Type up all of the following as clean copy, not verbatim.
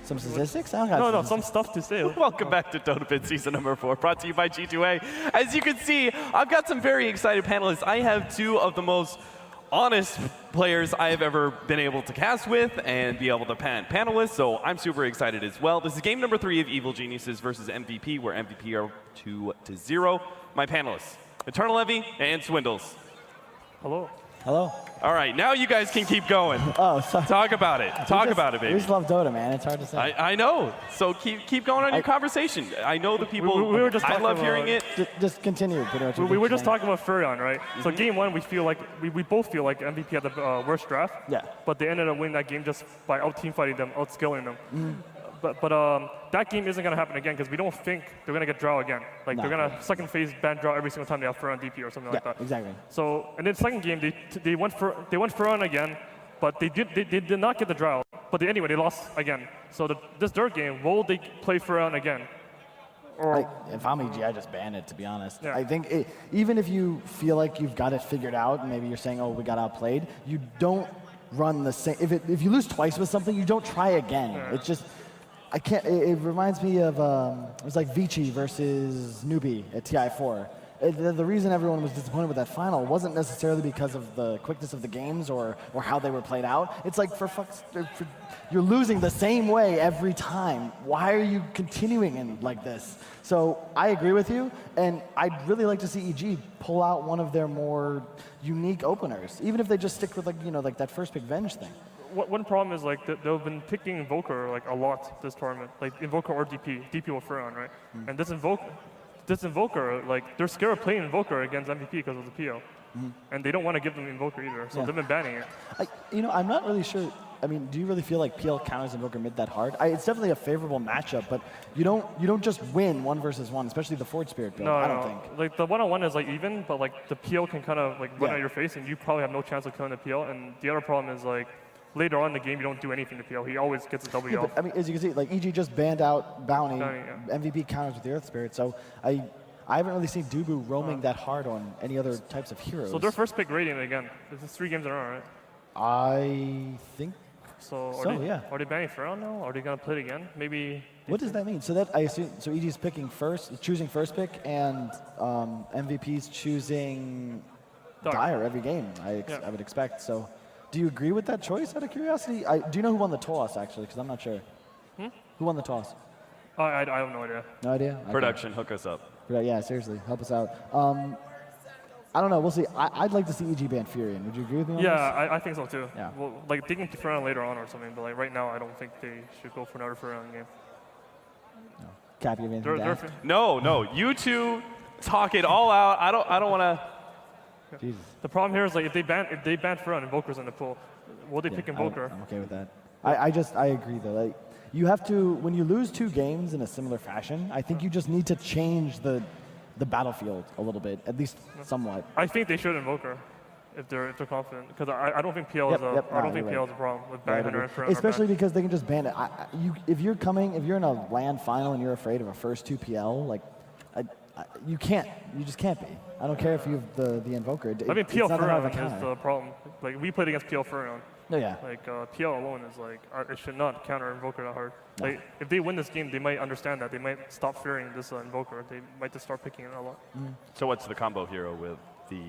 Some statistics? I don't got No, some stuff to say. Welcome back to DotaBit Season number 4, brought to you by G2A. As you can see, I've got some very excited panelists. I have two of the most honest players I have ever been able to cast with and be able to panelists, so I'm super excited as well. This is game number 3 of Evil Geniuses versus MVP, where MVP are 2-0. My panelists, Eternal Envy and Swindles. Hello. Hello. All right, now you guys can keep going. Oh, sorry. Talk about it. Talk about it, baby. We just love Dota, man. It's hard to say. I know. So keep going on your conversation. I know the people. We were just I love hearing it. Just continue. Pretty much We were just talking about Furion, right? So game 1, we both feel like MVP had the worst draft. Yeah. But they ended up winning that game just by out-team fighting them, out-skilling them. But that game isn't going to happen again because we don't think they're going to get draw again. Like they're going to second phase ban draw every single time they have Furion DP or something like that. Exactly. So and then second game they went Furion again, but they did not get the draw. But anyway, they lost again. So this third game, will they play Furion again? Or if I'm EG, I just ban it, to be honest. Yeah. I think even if you feel like you've got it figured out, and maybe you're saying, oh, we got outplayed, you don't run the same. If you lose twice with something, you don't try again. Yeah. It's just, I can't, it reminds me of, it was like Vici versus Newbie at TI4. The reason everyone was disappointed with that final wasn't necessarily because of the quickness of the games or how they were played out. It's like, you're losing the same way every time. Why are you continuing in like this? So I agree with you, and I'd really like to see EG pull out one of their more unique openers, even if they just stick with like that first pick Venge thing. one problem is like they've been picking Invoker like a lot this tournament, like Invoker or DP with Furion, right? And this Invoker, like they're scared of playing Invoker against MVP because of the PO, and they don't want to give them Invoker either, so they've been banning it. I'm not really sure. I mean, do you really feel like PL counters Invoker mid that hard? It's definitely a favorable matchup, but you don't just win 1 versus 1, especially the Forward Spirit build. I don't think. Like the 1-on-1 is like even, but like the PL can kind of like run at your face, and you probably have no chance of killing the PL. And the other problem is like later on in the game, you don't do anything to PL. He always gets a W off. But, I mean, as you can see, like EG just banned out Bounty, MVP counters with the Earth Spirit, so I haven't really seen Dubu roaming that hard on any other types of heroes. So their first pick Radiant again. This is 3 games in a row, right? I think so. Yeah. Are they banning Furion now? Are they gonna play it again? Maybe. What does that mean? So that I assume EG's choosing first pick, and MVP's choosing Dire every game. I would expect. So, do you agree with that choice? Out of curiosity, do you know who won the toss actually? Because I'm not sure. Who won the toss? I have no idea. No idea. Okay. Production, hook us up. Yeah, seriously, help us out. I don't know. We'll see. I'd like to see EG ban Furion. Would you agree with me on this? I think so too. Yeah. Well, like they can pick Furion later on or something, but like right now, I don't think they should go for another Furion game. No. Cap, you have anything to add? No. You two talk it all out. I don't want to. Jesus. The problem here is like if they ban Furion, Invoker's in the pool. Will they pick Invoker? I'm okay with that. I agree though. Like you have to, when you lose 2 games in a similar fashion, I think you just need to change the battlefield a little bit, at least somewhat. I think they should Invoker if they're confident, because I don't think PL is a problem with banning Hunter and Furion. Especially because they can just ban it. If you're in a LAN final and you're afraid of a first 2 PL, like you just can't be. I don't care if you have the Invoker. I mean, PL Furion is the problem. Like we played against PL Furion. No, yeah. Like PL alone is like it should not counter Invoker that hard. No. Like if they win this game, they might understand that. They might stop fearing this Invoker. They might just start picking it a lot. So what's the combo hero with the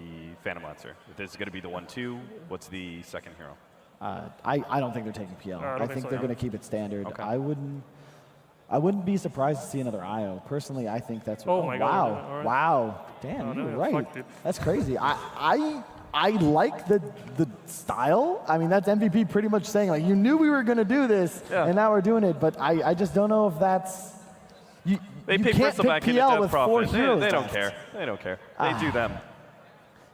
Phantom Lancer? If this is going to be the 1-2, what's the second hero? I don't think they're taking PL. I think they're going to keep it standard. Okay. I wouldn't be surprised to see another IO. Personally, I think that's what. Oh my God! Wow! Wow! Damn, you were right. That's crazy. I like the style. I mean, that's MVP pretty much saying like, you knew we were going to do this, and now we're doing it. But I just don't know if that's. They pick Bristleback into Death Prophet. They don't care. They don't care. They do them.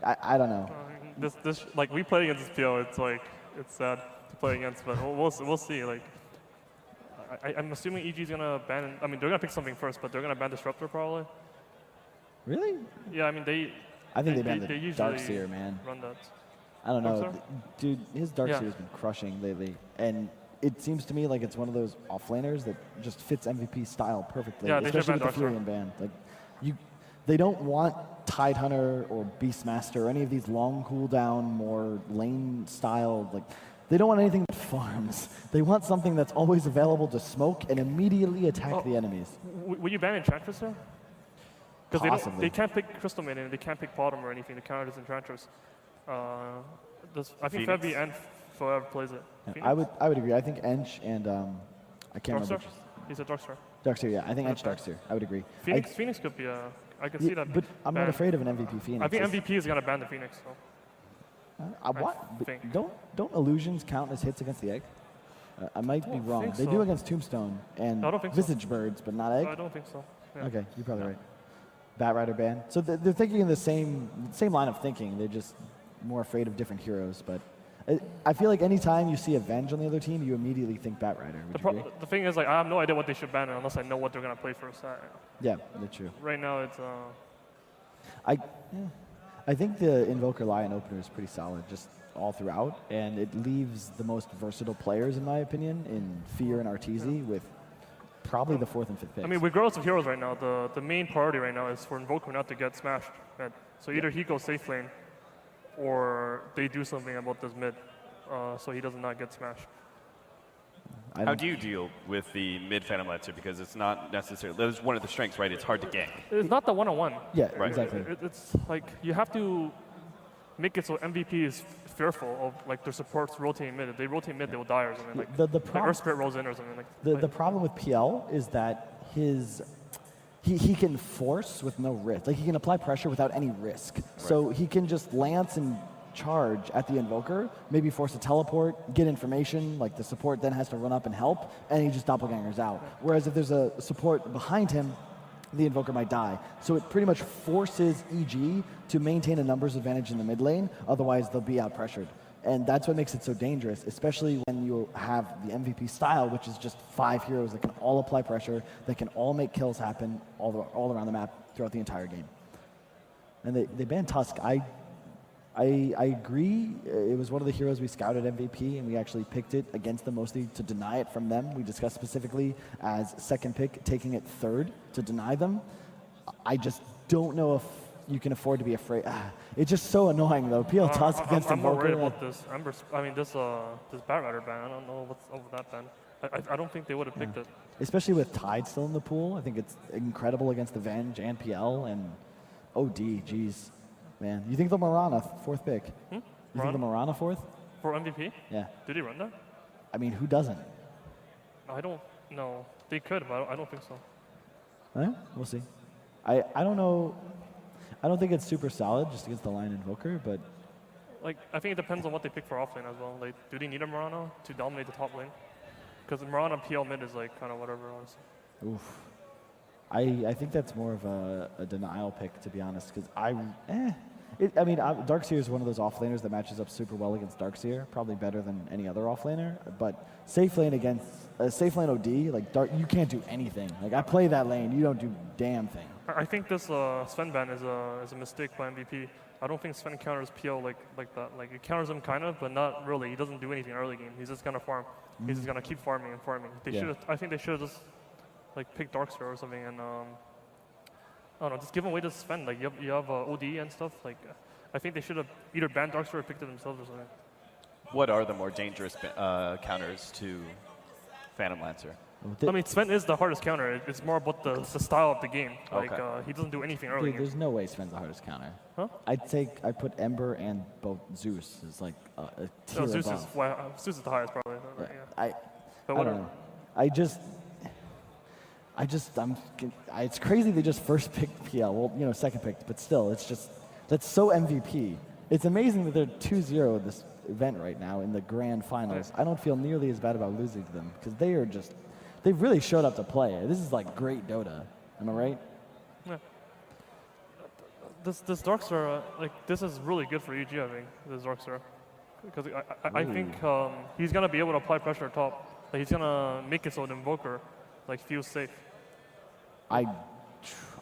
I don't know. This like we played against this PL. It's like it's sad to play against, but we'll see. Like I'm assuming EG's gonna ban. I mean, they're gonna pick something first, but they're gonna ban Disruptor probably. Really? Yeah, I mean I think they banned the Darkseer, man. Run that. I don't know. Dude, his Darkseer's been crushing lately. And it seems to me like it's one of those offlaners that just fits MVP style perfectly. Yeah, especially with the Furion ban. Like, they don't want Tidehunter or Beastmaster or any of these long cooldown, more lane style. Like, They don't want anything that farms. They want something that's always available to smoke and immediately attack the enemies. Will you ban Enchantress here? Because Possibly. they can't pick Crystal Maiden, they can't pick Bottom or anything to counter this Enchantress. I think Phoenix? Febby and Forever plays it. Yeah, I would agree. I think Ench and I can't Darkstar? remember. He's a Darkstar. Darkseer, yeah. I think Ench Darkseer. I would agree. Phoenix could be I can see that. But I'm not ban. afraid of an MVP Phoenix. I think MVP is going to ban the Phoenix. So. What? But think. Don't illusions count as hits against the egg? I might be wrong. think They so. do against Tombstone and I don't think so. Visage Birds, but not egg. I don't think so. Yeah. Okay, you're probably right. Bat Rider ban. So they're thinking in the same line of thinking. They're just more afraid of different heroes. But I feel like anytime you see Avenge on the other team, you immediately think Bat Rider. Would you agree? The thing is, like, I have no idea what they should ban unless I know what they're going to play first. Yeah, that's true. Right now, it's I think the Invoker Lion opener is pretty solid, just all throughout, and it leaves the most versatile players, in my opinion, in Fear and Arteezy with probably the 4th and 5th picks. I mean, regardless of heroes right now, the main priority right now is for Invoker not to get smashed. Right? So either he goes safe lane, or they do something about this mid, so he does not get smashed. How do you deal with the mid Phantom Lancer? Because it's not necessarily, that is one of the strengths, right? It's hard to gank. It's not the one-on-one. Yeah, Right. exactly. It's like you have to make it so MVP is fearful of like their supports rotating mid. If they rotate mid, they will die or something. Like, The like problem- Earth Spirit rolls in or something. The problem with PL is that he can force with no risk. Like he can apply pressure without any risk. So he can just lance and charge at the Invoker, maybe force a teleport, get information, like the support then has to run up and help, and he just doppelgangers out. Whereas if there's a support behind him, the Invoker might die. So it pretty much forces EG to maintain a numbers advantage in the mid lane, otherwise they'll be out pressured. And that's what makes it so dangerous, especially when you have the MVP style, which is just 5 heroes that can all apply pressure, that can all make kills happen all around the map throughout the entire game. And they banned Tusk. I agree. It was one of the heroes we scouted MVP, and we actually picked it against them mostly to deny it from them. We discussed specifically as second pick, taking it third to deny them. I just don't know if you can afford to be afraid. It's just so annoying, though. PL Tusk against I'm more worried Invoker. about this. This Bat Rider ban. I don't know what's up with that ban. I don't think they would have picked it. Especially with Tide still in the pool. I think it's incredible against Avenge and PL and OD. Jeez. Man, you think the Marana 4th pick? You think the Marana 4th? For MVP? Yeah. Did he run that? I mean, who doesn't? I don't know. They could, but I don't think so. We'll see. I don't know. I don't think it's super solid just against the Lion Invoker, but Like, I think it depends on what they pick for offlane as well. Like, do they need a Marana to dominate the top lane? Because Marana PL mid is like kind of whatever, honestly. oof. I think that's more of a denial pick, to be honest, because Darkseer is one of those offlaners that matches up super well against Darkseer, probably better than any other offlaner. But safe lane against safe lane OD, like you can't do anything. Like I play that lane, you don't do damn thing. I think this Sven ban is a mistake by MVP. I don't think Sven counters PL like that. Like, he counters him kind of, but not really. He doesn't do anything early game. He's just gonna farm. He's just gonna keep farming and farming. I think they should have just like picked Darkstar or something and I don't know, just give away to Sven. Like you have OD and stuff. Like I think they should have either banned Darkstar or picked it themselves or something. What are the more dangerous counters to Phantom Lancer? I mean, Sven is the hardest counter. It's more about the style of the game. Like Okay. he doesn't do anything early Dude, game. there's no way Sven's the hardest counter. Huh? I put Ember and both Zeus as like a tier No, Zeus above. Zeus is the highest probably. Yeah. Yeah. But I whatever. don't know. It's crazy they just first picked PL. Well, second picked, but still, it's just, that's so MVP. It's amazing that they're 2-0 in this event right now in the grand finals. I don't feel nearly as bad about losing to them because they've really showed up to play. This is like great Dota. Am I right? Yeah. This Darkstar, this is really good for EG, I think, this Darkstar. Because I think he's going to be able to apply pressure top. Like, he's going to make it so the Invoker feels safe. I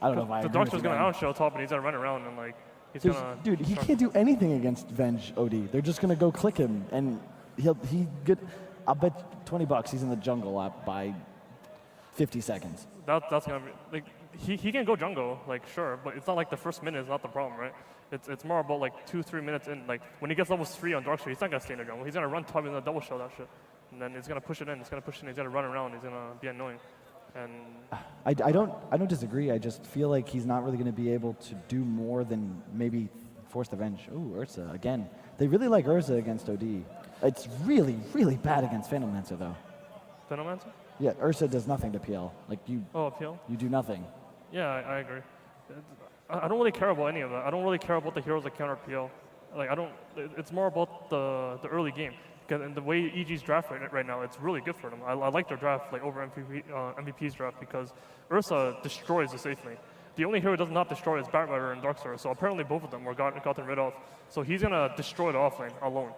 don't know if I The agree with Darkstar's you, going man. to outshow top and he's going to run around and he's going to... Dude, he can't do anything against Venge OD. They're just gonna go click him, and I'll bet $20 he's in the jungle by 50 seconds. That's going to be... he can go jungle, sure, but it's not like the first minute is not the problem, right? It's more about like 2-3 minutes in. Like when he gets level 3 on Darkseid, he's not gonna stay in the jungle. He's gonna run top, he's gonna double shell that shit, and then he's gonna push it in. He's gonna push it in. He's gonna run around. He's gonna be annoying. And I don't disagree. I just feel like he's not really going to be able to do more than maybe Forced Revenge. Ooh, Ursa again. They really like Ursa against OD. It's really, really bad against Phantom Lancer though. Phantom Lancer? Yeah, Ursa does nothing to PL. Like you. Oh, PL? You do nothing. Yeah, I agree. I don't really care about any of that. I don't really care about the heroes that counter PL. Like I don't. It's more about the early game. And the way EG's draft right now, it's really good for them. I like their draft like over MVP's draft because Ursa destroys the safe lane. The only hero who does not destroy is Batrider and Darkstar. So apparently both of them were gotten rid of. So he's gonna destroy the offlane alone,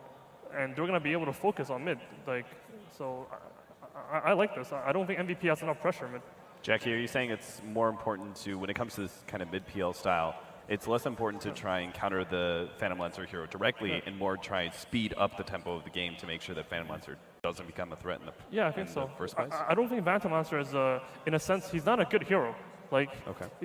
and they're gonna be able to focus on mid. Like so, I like this. I don't think MVP has enough pressure mid. Jackie, are you saying it's more important to, when it comes to this kind of mid-PL style, it's less important to try and counter the Phantom Lancer hero directly and more try and speed up the tempo of the game to make sure that Phantom Lancer doesn't become a threat in the I think so. first place? I don't think Phantom Lancer is, in a sense, he's not a good hero. Like,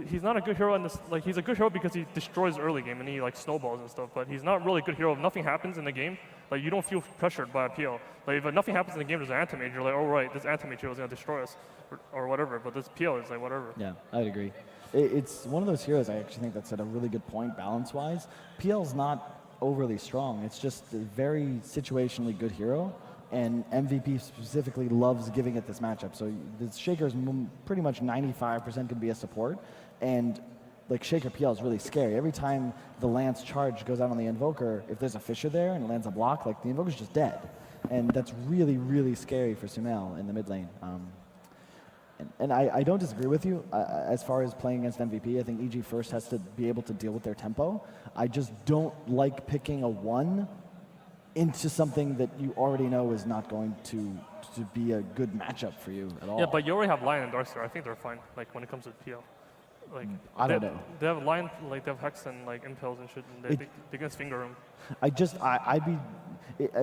he's not a good hero in this. Like, he's a good hero because he destroys early game and he like snowballs and stuff. But he's not really a good hero if nothing happens in the game. Like, you don't feel pressured by a PL. Like, if nothing happens in the game, there's an anti-mage. You're like, oh right, this anti-mage hero is gonna destroy us, or whatever. But this PL is like whatever. Yeah, I'd agree. It's one of those heroes I actually think that's at a really good point balance-wise. PL's not overly strong. It's just a very situationally good hero, and MVP specifically loves giving it this matchup. So the Shaker's pretty much 95% going to be a support, and like Shaker PL is really scary. Every time the Lance charge goes out on the Invoker, if there's a Fissure there and it lands a block, like the Invoker's just dead. And that's really, really scary for Sumail in the mid lane. And I don't disagree with you as far as playing against MVP. I think EG first has to be able to deal with their tempo. I just don't like picking a 1 into something that you already know is not going to be a good matchup for you at all. Yeah, but you already have Lion and Darkstar. I think they're fine. Like when it comes to PL. Like I don't know. They have Lion, like they have Hex and like Impels and shit, and they can finger him. I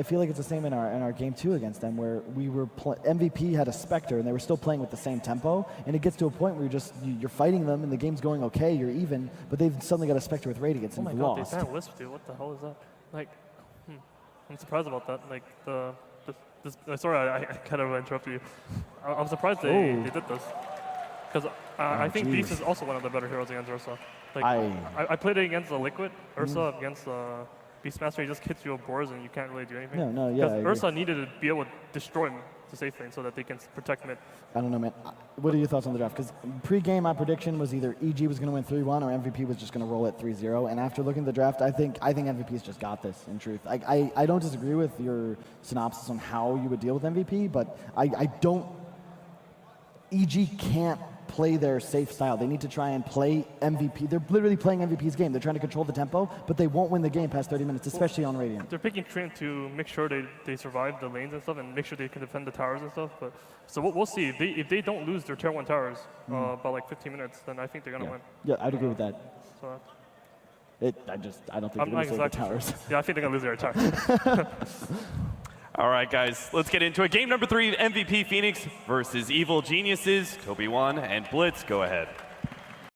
feel like it's the same in our game 2 against them, where we were MVP had a Spectre and they were still playing with the same tempo, and it gets to a point where you're fighting them and the game's going okay, you're even, but they've suddenly got a Spectre with Radiance and oh my you've god, lost. they banned Wisp, dude. What the hell is that? Like, I'm surprised about that. Like sorry, I kind of interrupted you. I'm surprised they did this. Because I think Beast is also one of the better heroes against Ursa. Like, I played it against the Liquid, Ursa against Beastmaster. He just hits you with boars and you can't really do anything. No, yeah. Because Ursa needed to be able to destroy him to safe lane so that they can protect mid. I don't know, man. What are your thoughts on the draft? Because pre-game, my prediction was either EG was going to win 3-1 or MVP was just going to roll at 3-0. And after looking at the draft, I think MVP's just got this, in truth. I don't disagree with your synopsis on how you would deal with MVP, but I don't... EG can't play their safe style. They need to try and play MVP. They're literally playing MVP's game. They're trying to control the tempo, but they won't win the game past 30 minutes, especially on Radiant. They're picking Trent to make sure they survive the lanes and stuff and make sure they can defend the towers and stuff. But so we'll see. If they don't lose their tier 1 towers by like 15 minutes, then I think they're going to win. Yeah, I'd agree with that. So I don't think they're going to save the towers. Yeah, I think they're going to lose their towers. All right, guys, let's get into it. Game number 3, MVP Phoenix versus Evil Geniuses. Kobe1 and Blitz, go ahead.